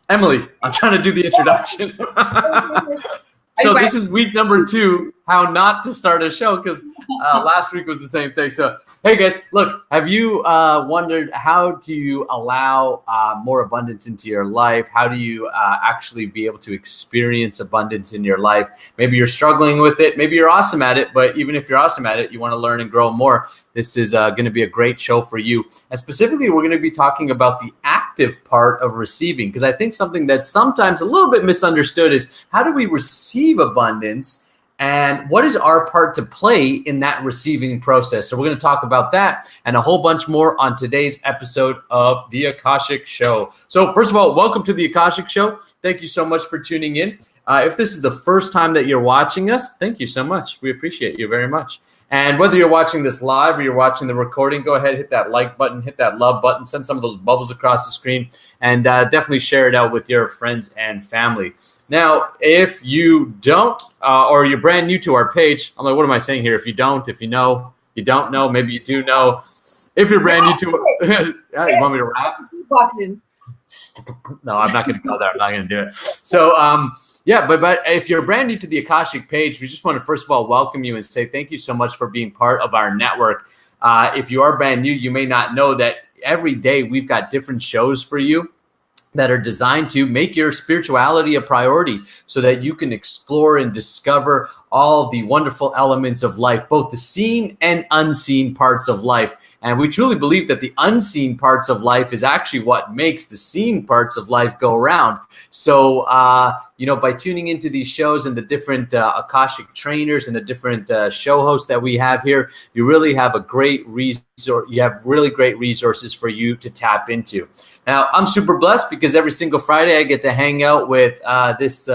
Emily, I'm trying to do the introduction. So this is week number 2, how not to start a show, because last week was the same thing. So, hey guys, look, have you wondered how do you allow more abundance into your life? How do you actually be able to experience abundance in your life? Maybe you're struggling with it. Maybe you're awesome at it. But even if you're awesome at it, you want to learn and grow more. This is going to be a great show for you. And specifically, we're going to be talking about the active part of receiving, because I think something that's sometimes a little bit misunderstood is how do we receive abundance and what is our part to play in that receiving process? So we're going to talk about that and a whole bunch more on today's episode of the Akashic Show. So first of all, welcome to the Akashic Show. Thank you so much for tuning in. If this is the first time that you're watching us, thank you so much. We appreciate you very much. And whether you're watching this live or you're watching the recording, go ahead, hit that like button, hit that love button, send some of those bubbles across the screen, and definitely share it out with your friends and family. Now, if you don't, or you're brand new to our page, I'm like, what am I saying here? If you don't, if you know, you don't know, maybe you do know. If you're brand new to it, you want me to rap? No, I'm not going to go there. I'm not going to do it. So, yeah, but if you're brand new to the Akashic page, we just want to first of all welcome you and say thank you so much for being part of our network. If you are brand new, you may not know that every day we've got different shows for you that are designed to make your spirituality a priority so that you can explore and discover all the wonderful elements of life, both the seen and unseen parts of life. And we truly believe that the unseen parts of life is actually what makes the seen parts of life go around. So, by tuning into these shows and the different Akashic trainers and the different show hosts that we have here, you really have a great resource. You have really great resources for you to tap into. Now, I'm super blessed because every single Friday I get to hang out with this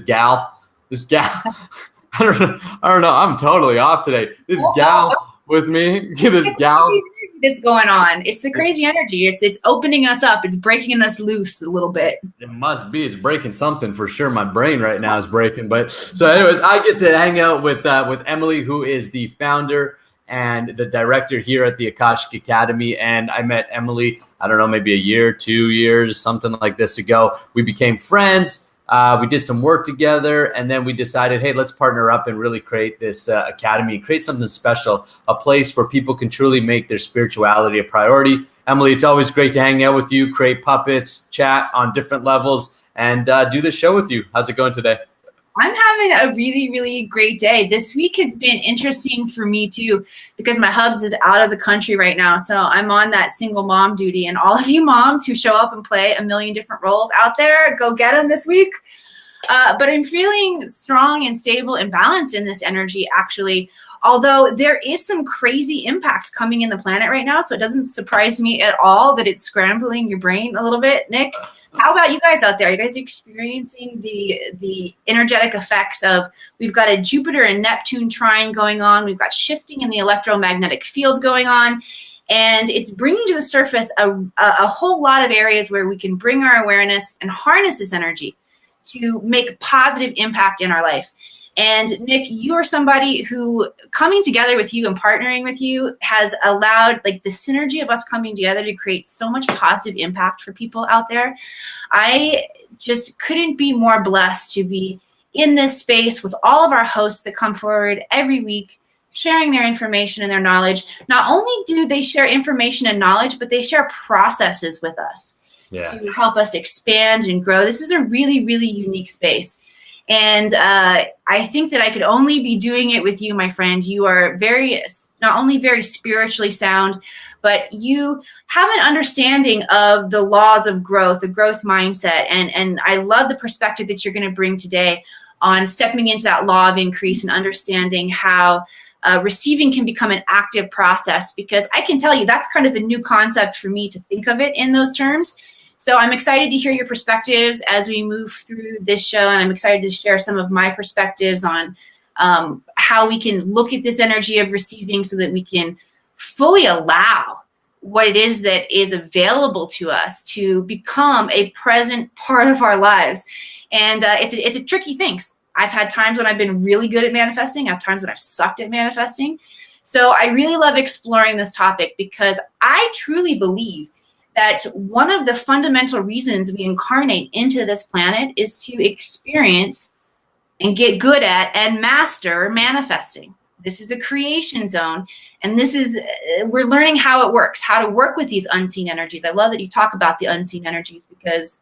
gal. I don't know. I'm totally off today. This gal with me. This gal. This going on. It's the crazy energy. It's opening us up. It's breaking us loose a little bit. It must be. It's breaking something for sure. My brain right now is breaking. But so, anyways, I get to hang out with Emily, who is the founder and the director here at the Akashic Academy. And I met Emily, I don't know, maybe a year, 2 years, something like this ago. We became friends. We did some work together, and then we decided, hey, let's partner up and really create this academy, create something special, a place where people can truly make their spirituality a priority. Emily, it's always great to hang out with you, create puppets, chat on different levels, and do this show with you. How's it going today? I'm having a really, really great day. This week has been interesting for me too, because my hubs is out of the country right now. So I'm on that single mom duty, and all of you moms who show up and play a million different roles out there, go get them this week. But I'm feeling strong and stable and balanced in this energy, actually, although there is some crazy impact coming in the planet right now. So it doesn't surprise me at all that it's scrambling your brain a little bit. Nick, how about you guys out there? Are you guys experiencing the energetic effects of, we've got a Jupiter and Neptune trine going on. We've got shifting in the electromagnetic field going on. And it's bringing to the surface a whole lot of areas where we can bring our awareness and harness this energy to make a positive impact in our life. And Nick, you are somebody who, coming together with you and partnering with you, has allowed like the synergy of us coming together to create so much positive impact for people out there. I just couldn't be more blessed to be in this space with all of our hosts that come forward every week, sharing their information and their knowledge. Not only do they share information and knowledge, but they share processes with us to help us expand and grow. This is a really, really unique space. And I think that I could only be doing it with you, my friend. You are not only very spiritually sound, but you have an understanding of the laws of growth, the growth mindset. And I love the perspective that you're going to bring today on stepping into that law of increase and understanding how receiving can become an active process, because I can tell you that's kind of a new concept for me to think of it in those terms. So I'm excited to hear your perspectives as we move through this show, and I'm excited to share some of my perspectives on how we can look at this energy of receiving so that we can fully allow what it is that is available to us to become a present part of our lives. And it's a tricky thing. I've had times when I've been really good at manifesting. I have times when I've sucked at manifesting. So I really love exploring this topic because I truly believe that one of the fundamental reasons we incarnate into this planet is to experience and get good at and master manifesting. This is a creation zone, and we're learning how it works, how to work with these unseen energies. I love that you talk about the unseen energies, because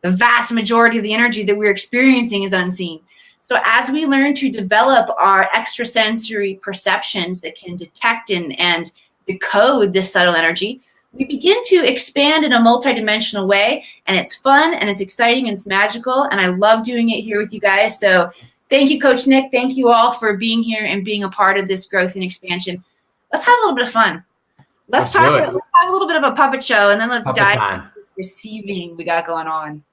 the vast majority of the energy that we're experiencing is unseen. So as we learn to develop our extrasensory perceptions that can detect and decode this subtle energy, we begin to expand in a multidimensional way, and it's fun and it's exciting and it's magical, and I love doing it here with you guys. So thank you, Coach Nick. Thank you all for being here and being a part of this growth and expansion. Let's have a little bit of fun. Let's have a little bit of a puppet show, and then let's dive into the receiving we got going on.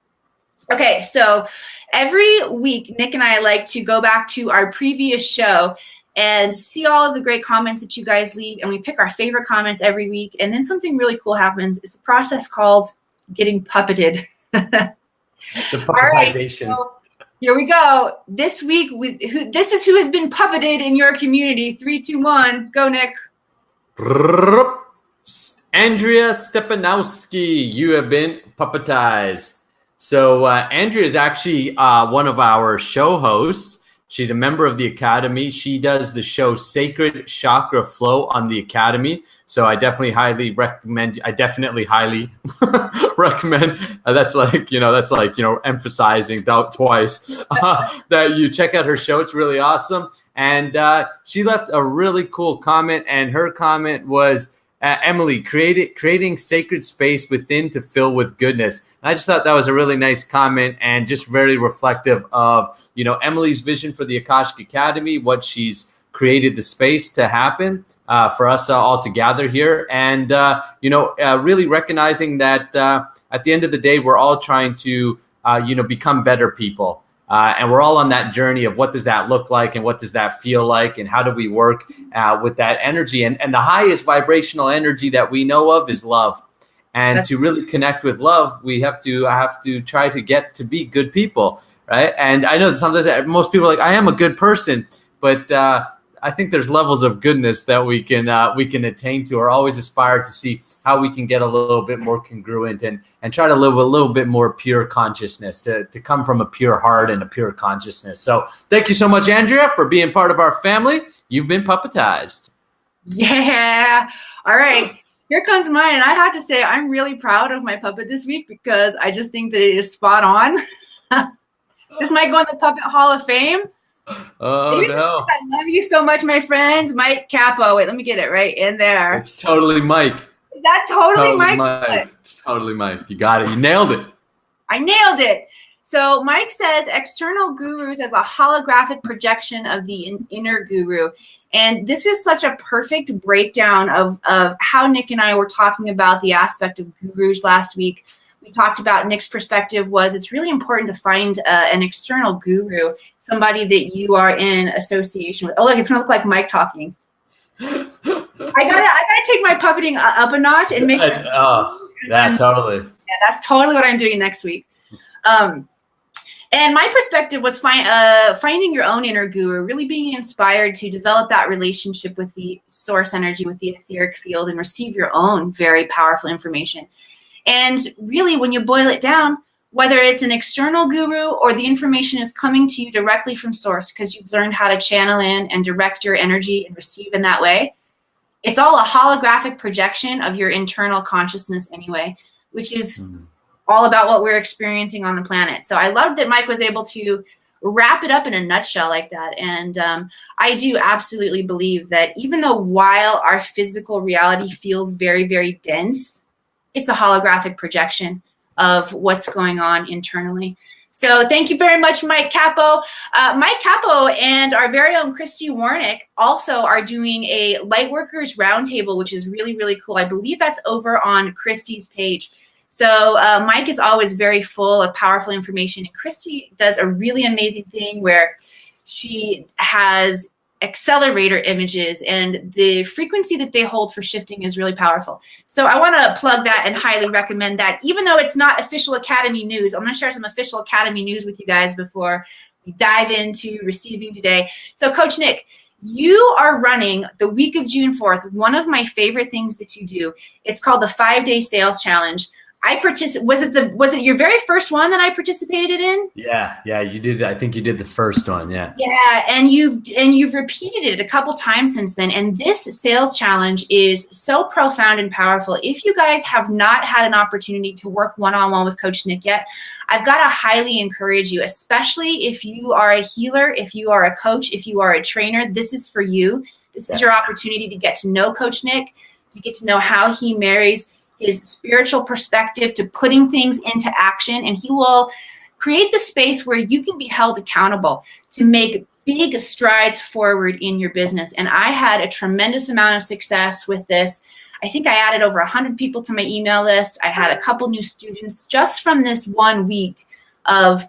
Okay, so every week, Nick and I like to go back to our previous show and see all of the great comments that you guys leave, and we pick our favorite comments every week, and then something really cool happens. It's a process called getting puppeted. The puppetization. All right, so here we go. This week, this is who has been puppeted in your community. 3, 2, 1. Go, Nick. Andrea Stepanowski, you have been puppetized. So Andrea is actually one of our show hosts. She's a member of the Academy. She does the show Sacred Chakra Flow on the Academy. So I definitely highly recommend. That's like emphasizing twice that you check out her show. It's really awesome. And she left a really cool comment, and her comment was, Emily, creating sacred space within to fill with goodness. And I just thought that was a really nice comment, and just very reflective of, Emily's vision for the Akashic Academy, what she's created the space to happen for us all to gather here. And, really recognizing that at the end of the day, we're all trying to, become better people. And we're all on that journey of what does that look like, and what does that feel like, and how do we work with that energy. And the highest vibrational energy that we know of is love. And to really connect with love, we have to try to get to be good people, right? And I know that sometimes most people are like, I am a good person, but I think there's levels of goodness that we can attain to, or always aspire to see how we can get a little bit more congruent and try to live a little bit more pure consciousness, to come from a pure heart and a pure consciousness. So thank you so much, Andrea, for being part of our family. You've been puppetized. Yeah. All right. Here comes mine. And I have to say, I'm really proud of my puppet this week, because I just think that it is spot on. This might go in the Puppet Hall of Fame. Oh, no. I love you so much, my friend. Mike Capo. Wait, let me get it right in there. It's totally Mike. Is that totally Mike? It's totally Mike. You got it. You nailed it. I nailed it. So Mike says external gurus as a holographic projection of the inner guru. And this is such a perfect breakdown of how Nick and I were talking about the aspect of gurus last week. We talked about Nick's perspective was it's really important to find an external guru, somebody that you are in association with. Oh, look, it's going to look like Mike talking. I gotta take my puppeting up a notch and make totally. Yeah, that's totally what I'm doing next week. And my perspective was finding your own inner guru, really being inspired to develop that relationship with the source energy, with the etheric field, and receive your own very powerful information. And really, when you boil it down, whether it's an external guru or the information is coming to you directly from source because you've learned how to channel in and direct your energy and receive in that way, it's all a holographic projection of your internal consciousness anyway, which is all about what we're experiencing on the planet. So I love that Mike was able to wrap it up in a nutshell like that. And I do absolutely believe that even though while our physical reality feels very, very dense, it's a holographic projection of what's going on internally. So thank you very much, Mike Capo. Mike Capo and our very own Christy Warnick also are doing a Lightworkers Roundtable, which is really, really cool. I believe that's over on Christy's page. So Mike is always very full of powerful information. And Christy does a really amazing thing where she has accelerator images, and the frequency that they hold for shifting is really powerful. So I want to plug that and highly recommend that. Even though it's not official Academy news, I'm going to share some official Academy news with you guys before we dive into receiving today. So Coach Nick, You are running the week of June 4th, one of my favorite things that you do. It's called the 5-Day Sales Challenge. Was it your very first one that I participated in? Yeah, you did. I think you did the first one. Yeah. Yeah, and you've repeated it a couple times since then. And this sales challenge is so profound and powerful. If you guys have not had an opportunity to work one-on-one with Coach Nick yet, I've got to highly encourage you, especially if you are a healer, if you are a coach, if you are a trainer. This is for you. This is your opportunity to get to know Coach Nick, to get to know how he marries his spiritual perspective to putting things into action, and he will create the space where you can be held accountable to make big strides forward in your business. And I had a tremendous amount of success with this. I think I added over 100 people to my email list. I had a couple new students just from this 1 week of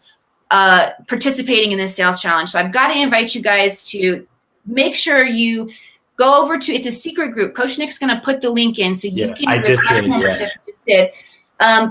participating in this sales challenge. So I've got to invite you guys to make sure you go over to, it's a secret group. Coach Nick's going to put the link in so you can request membership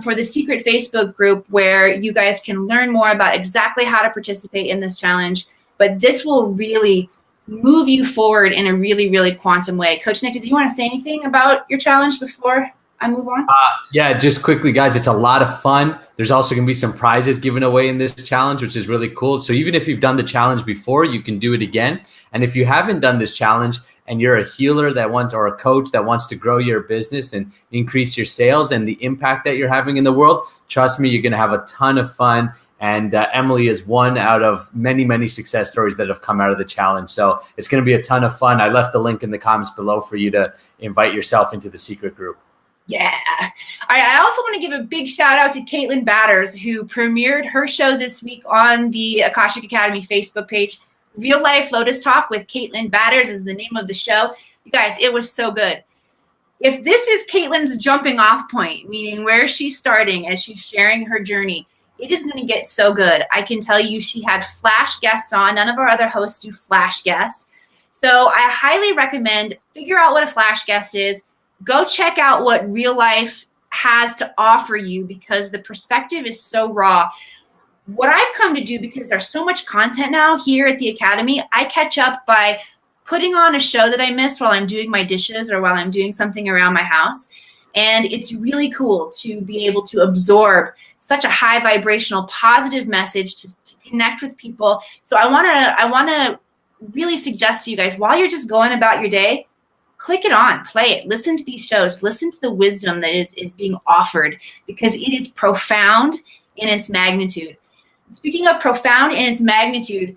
for the secret Facebook group where you guys can learn more about exactly how to participate in this challenge. But this will really move you forward in a really, really quantum way. Coach Nick, did you want to say anything about your challenge before I move on? Yeah, just quickly, guys, it's a lot of fun. There's also going to be some prizes given away in this challenge, which is really cool. So even if you've done the challenge before, you can do it again. And if you haven't done this challenge and you're a healer or a coach that wants to grow your business and increase your sales and the impact that you're having in the world, trust me, you're going to have a ton of fun. And Emily is one out of many, many success stories that have come out of the challenge. So it's going to be a ton of fun. I left the link in the comments below for you to invite yourself into the secret group. Yeah. All right. I also want to give a big shout out to Caitlin Batters, who premiered her show this week on the Akashic Academy Facebook page. Real Life Lotus Talk with Caitlin Batters is the name of the show. You guys, it was so good. If this is Caitlin's jumping off point, meaning where she's starting as she's sharing her journey, it is going to get so good. I can tell you she had flash guests on. None of our other hosts do flash guests. So I highly recommend figure out what a flash guest is. Go check out what Real Life has to offer you because the perspective is so raw. What I've come to do, because there's so much content now here at the Academy, I catch up by putting on a show that I miss while I'm doing my dishes or while I'm doing something around my house. And it's really cool to be able to absorb such a high vibrational positive message to connect with people. So I want to really suggest to you guys, while you're just going about your day, click it on, play it, listen to these shows, listen to the wisdom that is being offered because it is profound in its magnitude. Speaking of profound in its magnitude,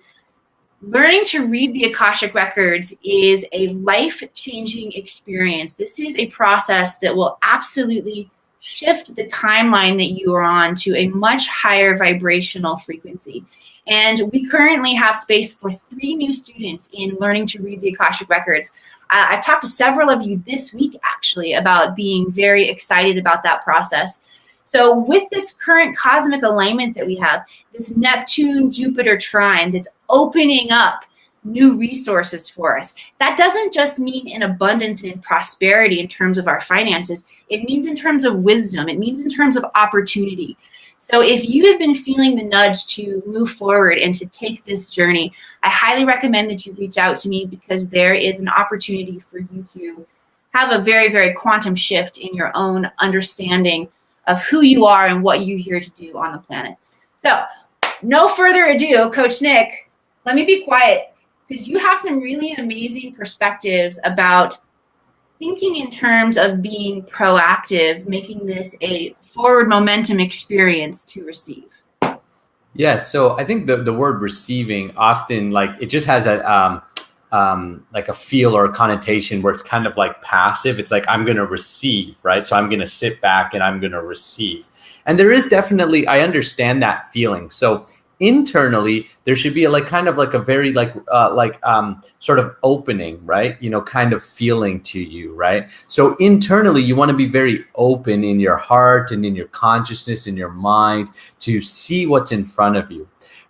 learning to read the Akashic Records is a life-changing experience. This is a process that will absolutely shift the timeline that you are on to a much higher vibrational frequency. And we currently have space for 3 new students in learning to read the Akashic Records. I've talked to several of you this week, actually, about being very excited about that process. So with this current cosmic alignment that we have, this Neptune-Jupiter trine that's opening up new resources for us, that doesn't just mean in abundance and in prosperity in terms of our finances. It means in terms of wisdom. It means in terms of opportunity. So if you have been feeling the nudge to move forward and to take this journey, I highly recommend that you reach out to me because there is an opportunity for you to have a very, very quantum shift in your own understanding of who you are and what you're here to do on the planet. So no further ado, Coach Nick, let me be quiet because you have some really amazing perspectives about thinking in terms of being proactive, making this a forward momentum experience to receive. Yeah, so I think the word receiving often, like, it just has a like a feel or a connotation where it's kind of like passive. It's like, I'm going to receive, right? So I'm going to sit back and I'm going to receive. And there is definitely, I understand that feeling. So internally, there should be a kind of a very sort of opening, right? Kind of feeling to you, right? So internally, you want to be very open in your heart and in your consciousness, in your mind, to see what's in front of you.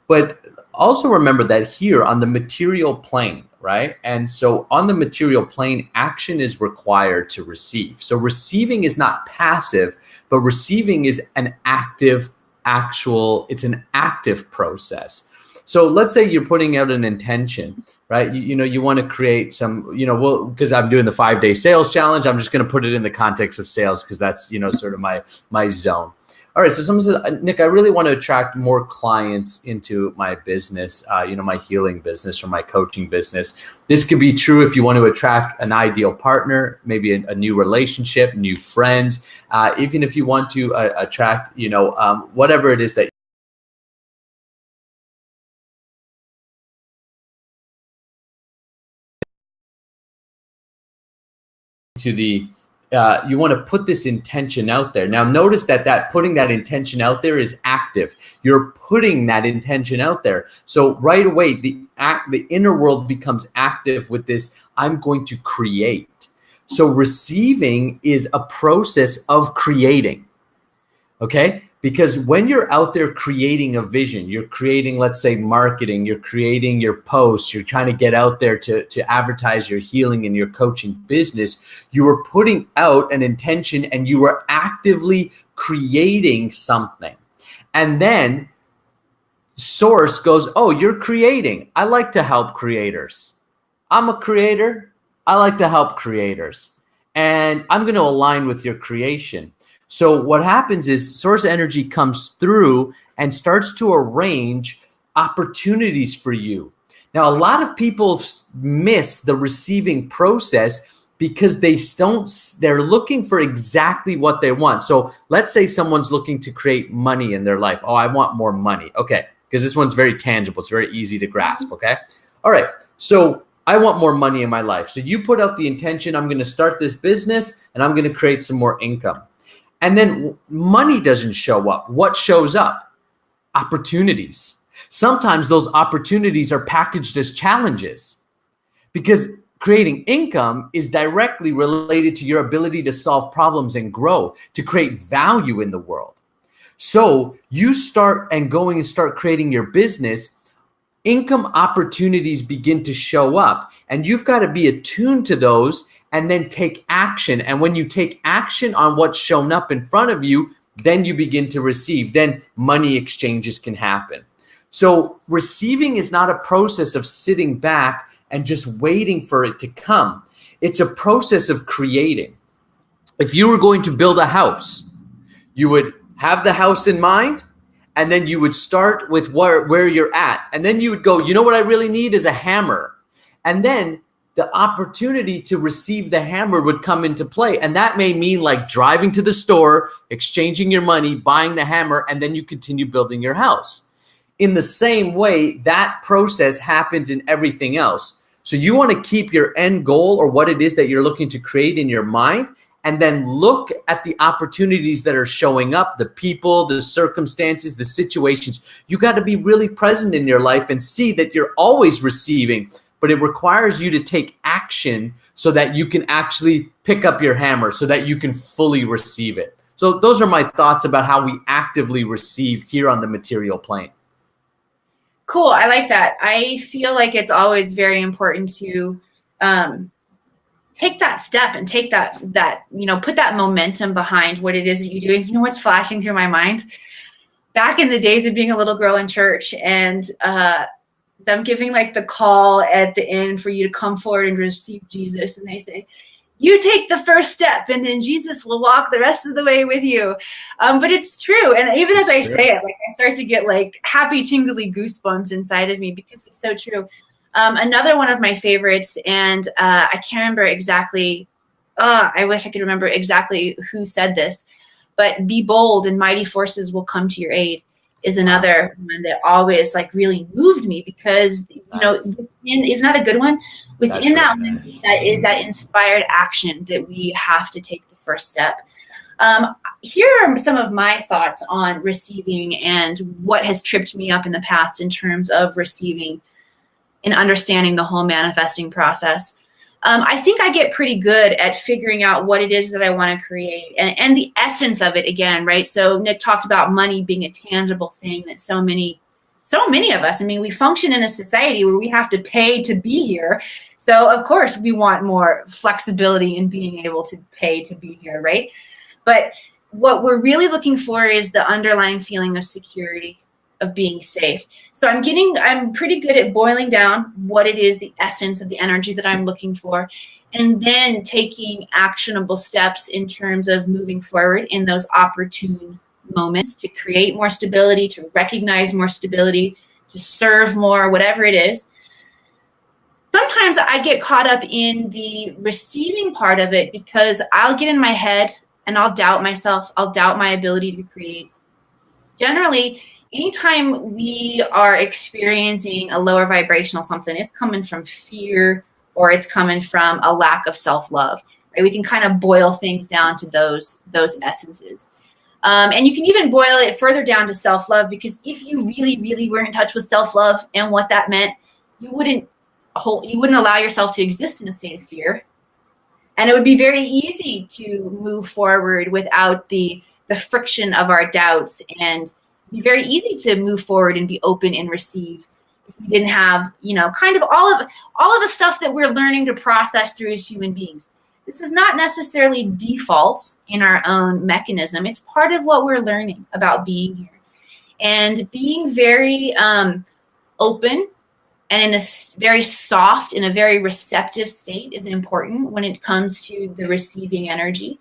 But also remember that here on the material plane, right? And so on the material plane, action is required to receive. So receiving is not passive, but receiving is an active, it's an active process. So let's say you're putting out an intention, right? You want to create some, well, because I'm doing the 5-day sales challenge, I'm just going to put it in the context of sales because that's, sort of my zone. All right. So someone says, Nick, I really want to attract more clients into my business, my healing business or my coaching business. This could be true if you want to attract an ideal partner, maybe a new relationship, new friends, even if you want to attract, whatever it is that to the you want to put this intention out there. Now notice that putting that intention out there is active. You're putting that intention out there. So right away the inner world becomes active with this, I'm going to create. So receiving is a process of creating. Okay? Because when you're out there creating a vision, you're creating, let's say, marketing, you're creating your posts, you're trying to get out there to advertise your healing and your coaching business, you are putting out an intention and you are actively creating something. And then source goes, oh, you're creating. I like to help creators. I'm a creator. I like to help creators. And I'm going to align with your creation. So what happens is source energy comes through and starts to arrange opportunities for you. Now, a lot of people miss the receiving process because they're looking for exactly what they want. So let's say someone's looking to create money in their life. Oh, I want more money. Okay. Because this one's very tangible. It's very easy to grasp. Okay. All right. So I want more money in my life. So you put out the intention, I'm going to start this business and I'm going to create some more income. And then money doesn't show up. What shows up? Opportunities. Sometimes those opportunities are packaged as challenges because creating income is directly related to your ability to solve problems and grow, to create value in the world. So you start creating your business, income opportunities begin to show up and you've got to be attuned to those and then take action. And when you take action on what's shown up in front of you, then you begin to receive. Then money exchanges can happen. So receiving is not a process of sitting back and just waiting for it to come. It's a process of creating. If you were going to build a house, you would have the house in mind, and then you would start with where you're at. And then you would go, you know what I really need is a hammer. And then the opportunity to receive the hammer would come into play. And that may mean like driving to the store, exchanging your money, buying the hammer, and then you continue building your house. In the same way, that process happens in everything else. So you want to keep your end goal or what it is that you're looking to create in your mind, and then look at the opportunities that are showing up, the people, the circumstances, the situations. You got to be really present in your life and see that you're always receiving. But it requires you to take action so that you can actually pick up your hammer, so that you can fully receive it. So those are my thoughts about how we actively receive here on the material plane. Cool. I like that. I feel like it's always very important to take that step and take that put that momentum behind what it is that you do. And you know what's flashing through my mind? Back in the days of being a little girl in church and them giving like the call at the end for you to come forward and receive Jesus. And they say, you take the first step and then Jesus will walk the rest of the way with you. But it's true. And even as I say it, like I start to get like happy, tingly goosebumps inside of me because it's so true. Another one of my favorites, and I can't remember exactly. I wish I could remember exactly who said this, but be bold and mighty forces will come to your aid is another one that always like really moved me because, is not a good one. Within that one, that is that inspired action that we have to take the first step. Here are some of my thoughts on receiving and what has tripped me up in the past in terms of receiving and understanding the whole manifesting process. I think I get pretty good at figuring out what it is that I want to create and the essence of it again, right? So Nick talked about money being a tangible thing that so many of us, we function in a society where we have to pay to be here. So of course we want more flexibility in being able to pay to be here, right? But what we're really looking for is the underlying feeling of security. of being safe. So I'm pretty good at boiling down what it is, the essence of the energy that I'm looking for, and then taking actionable steps in terms of moving forward in those opportune moments to create more stability, to recognize more stability, to serve more, whatever it is. Sometimes I get caught up in the receiving part of it because I'll get in my head and I'll doubt myself. I'll doubt my ability to create. Generally, anytime we are experiencing a lower vibrational something, it's coming from fear or it's coming from a lack of self-love. Right? We can kind of boil things down to those essences. And you can even boil it further down to self-love, because if you really, really were in touch with self-love and what that meant, you wouldn't allow yourself to exist in a state of fear. And it would be very easy to move forward without the friction of our doubts, and be very easy to move forward and be open and receive if we didn't have, kind of all of the stuff that we're learning to process through as human beings. This is not necessarily default in our own mechanism. It's part of what we're learning about being here. And being very open and in a very soft, in a very receptive state is important when it comes to the receiving energy.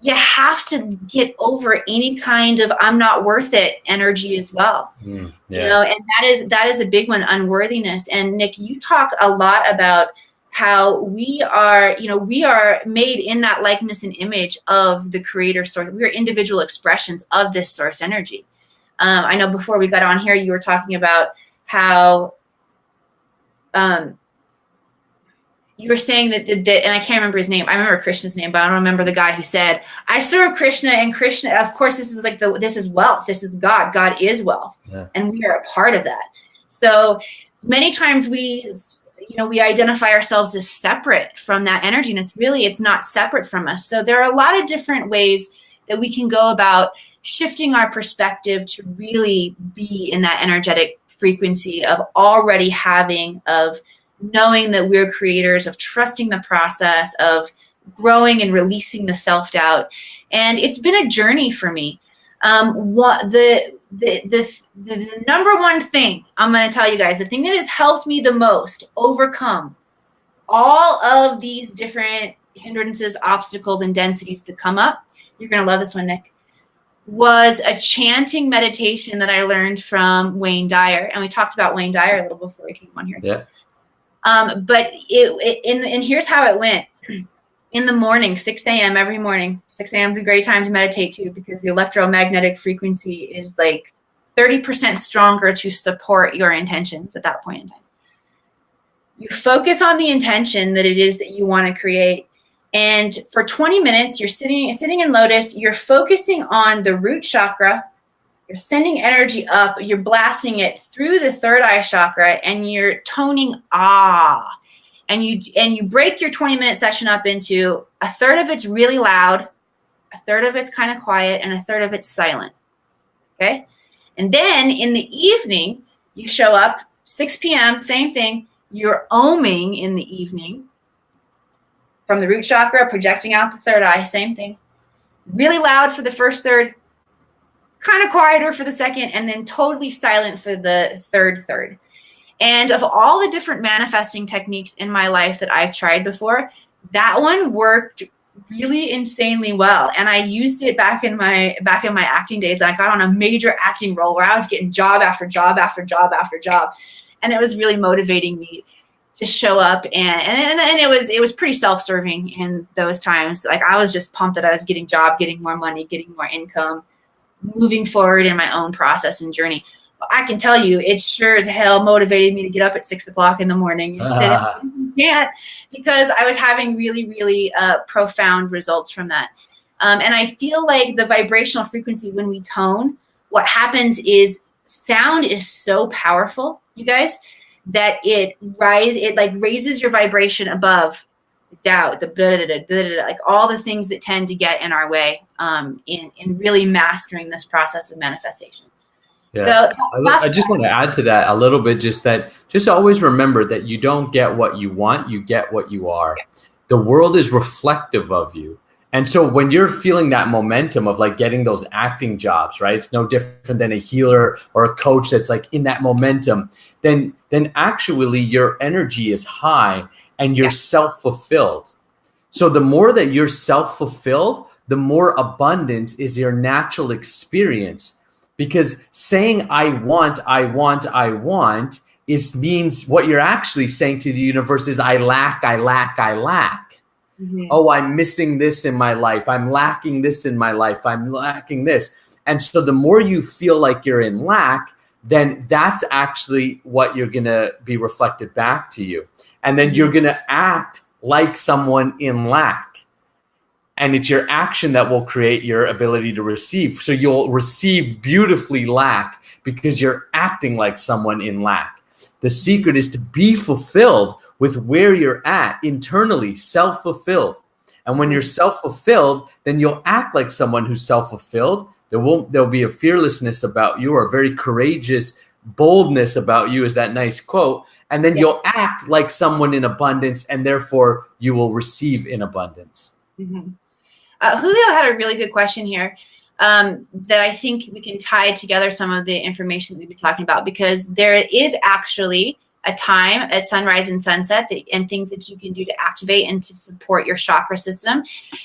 You have to get over any kind of "I'm not worth it" energy as well. And that is a big one, unworthiness. And Nick, you talk a lot about how we are made in that likeness and image of the creator source. We are individual expressions of this source energy. I know before we got on here, you were talking about how you were saying that, and I can't remember his name. I remember Krishna's name, but I don't remember the guy who said, "I serve Krishna, and Krishna, of course, this is wealth. This is God. God is wealth, and we are a part of that." So many times we identify ourselves as separate from that energy, and it's not separate from us. So there are a lot of different ways that we can go about shifting our perspective to really be in that energetic frequency of already having, of knowing that we're creators, of trusting the process, of growing and releasing the self-doubt. And it's been a journey for me. The number one thing I'm going to tell you guys, the thing that has helped me the most overcome all of these different hindrances, obstacles, and densities that come up, you're going to love this one, Nick, was a chanting meditation that I learned from Wayne Dyer. And we talked about Wayne Dyer a little before we came on here. Yeah. But here's how it went. In the morning, 6 a.m. every morning. 6 a.m. is a great time to meditate too, because the electromagnetic frequency is like 30% stronger to support your intentions at that point in time. You focus on the intention that it is that you want to create. And for 20 minutes, you're sitting in lotus, you're focusing on the root chakra. You're sending energy up, you're blasting it through the third eye chakra, and you're toning ah. And you break your 20-minute session up into a third of it's really loud, a third of it's kind of quiet, and a third of it's silent. Okay? And then in the evening, you show up, 6 p.m., same thing. You're oming in the evening from the root chakra, projecting out the third eye, same thing. Really loud for the first third, kind of quieter for the second, and then totally silent for the third. And of all the different manifesting techniques in my life that I've tried before, that one worked really insanely well. And I used it back in my acting days. I got on a major acting role where I was getting job after job after job after job. And it was really motivating me to show up, and it was pretty self-serving in those times. Like, I was just pumped that I was getting job, getting more money, getting more income, moving forward in my own process and journey. But I can tell you, it sure as hell motivated me to get up at 6 o'clock in the morning and can't, because I was having really, really profound results from that. And I feel like the vibrational frequency, when we tone, what happens is sound is so powerful, you guys, that it raises your vibration above doubt, like all the things that tend to get in our way in really mastering this process of manifestation. Yeah. So I just want to add to that a little bit, just always remember that you don't get what you want, you get what you are. The world is reflective of you. And so when you're feeling that momentum of like getting those acting jobs, right? It's no different than a healer or a coach that's like in that momentum, then actually your energy is high and you're self-fulfilled. So the more that you're self-fulfilled, the more abundance is your natural experience. Because saying I want means what you're actually saying to the universe is I lack. Mm-hmm. Oh, I'm missing this in my life. I'm lacking this in my life. I'm lacking this. And so the more you feel like you're in lack, then that's actually what you're going to be reflected back to you. And then you're going to act like someone in lack. And it's your action that will create your ability to receive. So you'll receive beautifully lack because you're acting like someone in lack. The secret is to be fulfilled with where you're at internally, self-fulfilled. And when you're self-fulfilled, then you'll act like someone who's self-fulfilled. There'll be a fearlessness about you, or a very courageous boldness about you, is that nice quote. And then you'll act like someone in abundance, and therefore you will receive in abundance. Mm-hmm. Julio had a really good question here that I think we can tie together some of the information that we've been talking about, because there is actually a time at sunrise and sunset and things that you can do to activate and to support your chakra system.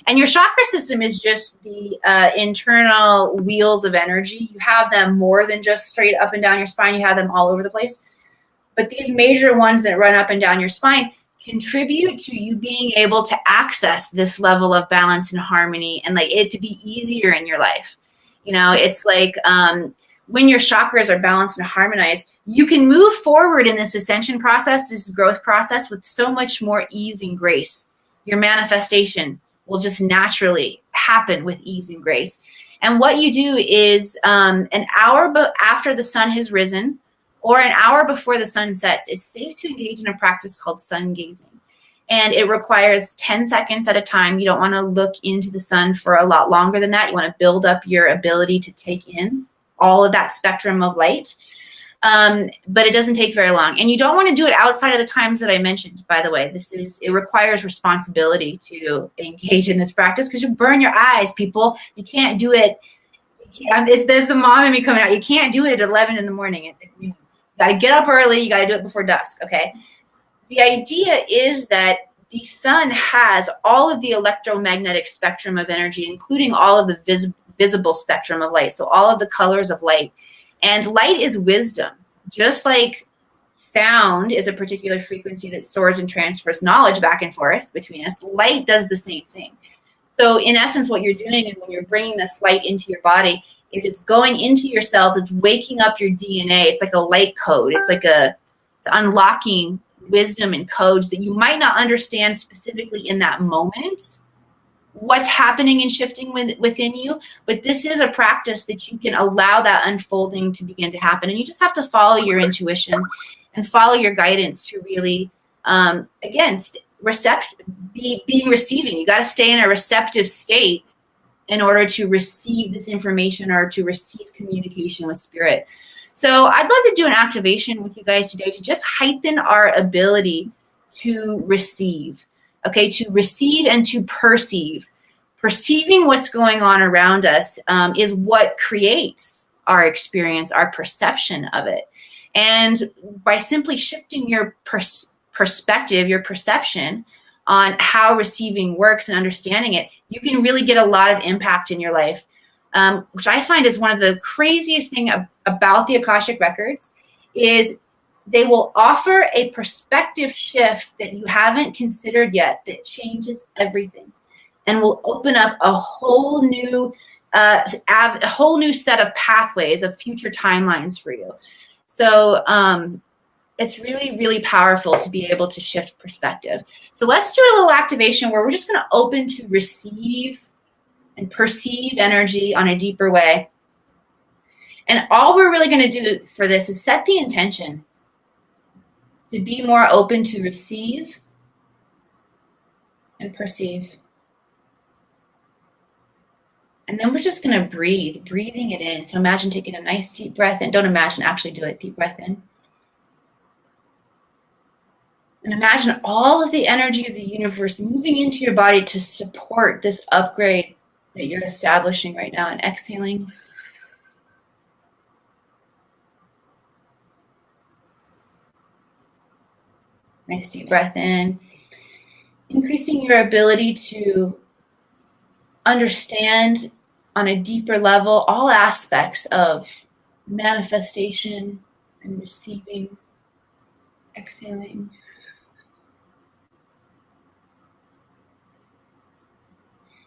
And your chakra system is just the internal wheels of energy. You have them more than just straight up and down your spine. You have them all over the place. But these major ones that run up and down your spine contribute to you being able to access this level of balance and harmony, and like it to be easier in your life. You know, it's like when your chakras are balanced and harmonized, you can move forward in this ascension process, this growth process, with so much more ease and grace. Your manifestation will just naturally happen with ease and grace. And what you do is an hour after the sun has risen, or an hour before the sun sets, it's safe to engage in a practice called sun gazing. And it requires 10 seconds at a time. You don't want to look into the sun for a lot longer than that. You want to build up your ability to take in all of that spectrum of light. But it doesn't take very long. And you don't want to do it outside of the times that I mentioned, by the way. It requires responsibility to engage in this practice, because you burn your eyes, people. You can't do it. There's the mom in me coming out. You can't do it at 11 in the morning. You got to get up early. You got to do it before dusk, okay? The idea is that the sun has all of the electromagnetic spectrum of energy, including all of the visible spectrum of light, so all of the colors of light. And light is wisdom. Just like sound is a particular frequency that stores and transfers knowledge back and forth between us, light does the same thing. So in essence, what you're doing, and when you're bringing this light into your body, is it's going into your cells, it's waking up your DNA. It's like a light code. It's like it's unlocking wisdom and codes that you might not understand specifically in that moment, what's happening and shifting within you. But this is a practice that you can allow that unfolding to begin to happen. And you just have to follow your intuition and follow your guidance to really, again, being receiving. You got to stay in a receptive state in order to receive this information or to receive communication with spirit. So I'd love to do an activation with you guys today to just heighten our ability to receive, okay, to receive and to perceive. Perceiving what's going on around us is what creates our experience, our perception of it. And by simply shifting your perspective, your perception on how receiving works and understanding it, you can really get a lot of impact in your life, which I find is one of the craziest things about the Akashic Records is they will offer a perspective shift that you haven't considered yet that changes everything and will open up a whole new set of pathways of future timelines for you. So it's really, really powerful to be able to shift perspective. So let's do a little activation where we're just going to open to receive and perceive energy on a deeper way. And all we're really going to do for this is set the intention to be more open to receive and perceive. And then we're just going to breathing it in. So imagine taking a nice deep breath in. Don't imagine, actually do it. Deep breath in. And imagine all of the energy of the universe moving into your body to support this upgrade that you're establishing right now. And exhaling. Nice deep breath in. Increasing your ability to understand on a deeper level all aspects of manifestation and receiving. Exhaling.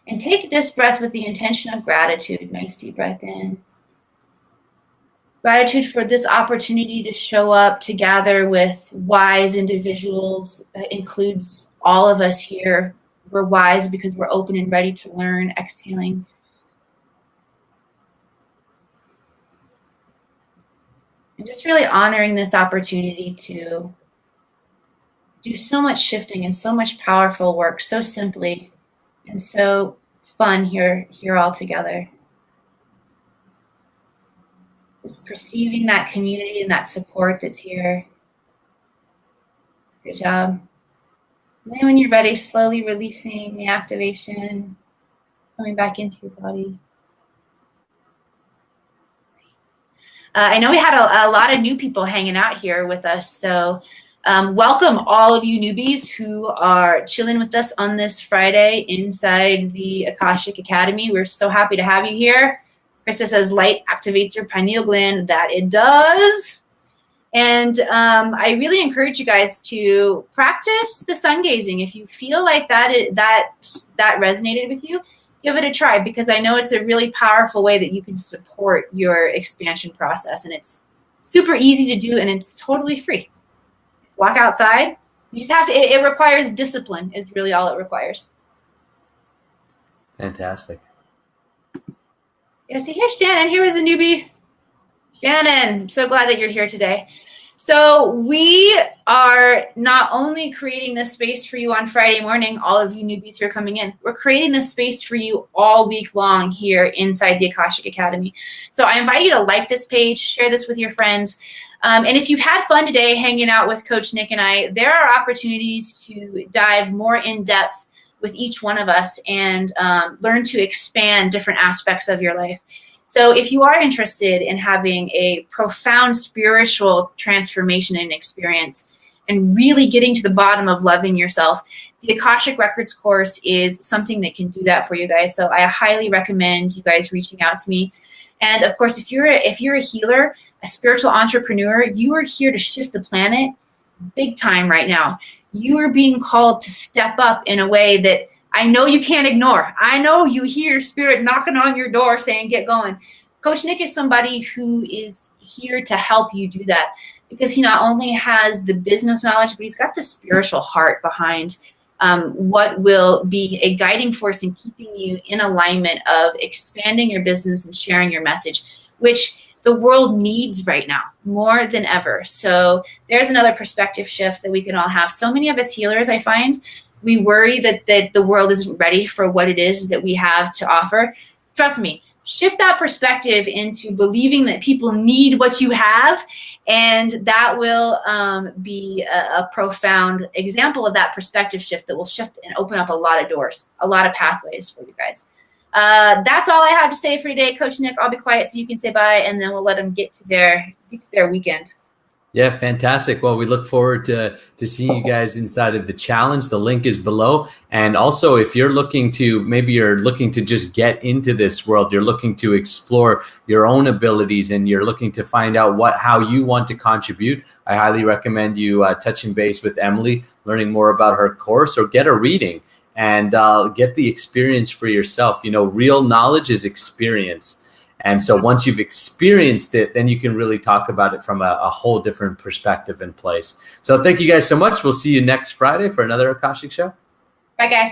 And take this breath with the intention of gratitude. Nice deep breath in. Gratitude for this opportunity to show up to gather with wise individuals. That includes all of us here. We're wise because we're open and ready to learn. Exhaling. And just really honoring this opportunity to do so much shifting and so much powerful work so simply and so fun here all together. Just perceiving that community and that support that's here. Good job. And then when you're ready, slowly releasing the activation, coming back into your body. I know we had a lot of new people hanging out here with us, so welcome all of you newbies who are chilling with us on this Friday inside the Akashic Academy. We're so happy to have you here. Krista says light activates your pineal gland. That it does. And I really encourage you guys to practice the sun gazing. If you feel like that resonated with you, give it a try, because I know it's a really powerful way that you can support your expansion process, and it's super easy to do, and it's totally free. Walk outside. You just have to, it requires discipline is really all it requires. Fantastic. Yeah, see, here's Shannon. Here is a newbie. Shannon, I'm so glad that you're here today. So we are not only creating this space for you on Friday morning, all of you newbies who are coming in, we're creating this space for you all week long here inside the Akashic Academy. So I invite you to like this page, share this with your friends. And if you've had fun today hanging out with Coach Nick and I, there are opportunities to dive more in depth with each one of us and learn to expand different aspects of your life. So if you are interested in having a profound spiritual transformation and experience and really getting to the bottom of loving yourself, the Akashic Records course is something that can do that for you guys. So I highly recommend you guys reaching out to me. And of course, if you're a healer, a spiritual entrepreneur, you are here to shift the planet big time right now. You are being called to step up in a way that I know you can't ignore. I know you hear spirit knocking on your door saying, get going. Coach Nick is somebody who is here to help you do that, because he not only has the business knowledge, but he's got the spiritual heart behind what will be a guiding force in keeping you in alignment of expanding your business and sharing your message, which the world needs right now more than ever. So there's another perspective shift that we can all have. So many of us healers, I find, we worry that the world isn't ready for what it is that we have to offer. Trust me, shift that perspective into believing that people need what you have, and that will be a profound example of that perspective shift that will shift and open up a lot of doors, a lot of pathways for you guys. That's all I have to say for today, Coach Nick. I'll be quiet so you can say bye, and then we'll let them get to their weekend. Yeah, fantastic. Well, we look forward to seeing you guys inside of the challenge. The link is below. And also, if you're looking to just get into this world, you're looking to explore your own abilities, and you're looking to find out how you want to contribute, I highly recommend you touching base with Emily, learning more about her course, or get a reading and get the experience for yourself. You know, real knowledge is experience. And so once you've experienced it, then you can really talk about it from a whole different perspective and place. So thank you guys so much. We'll see you next Friday for another Akashic show. Bye, guys.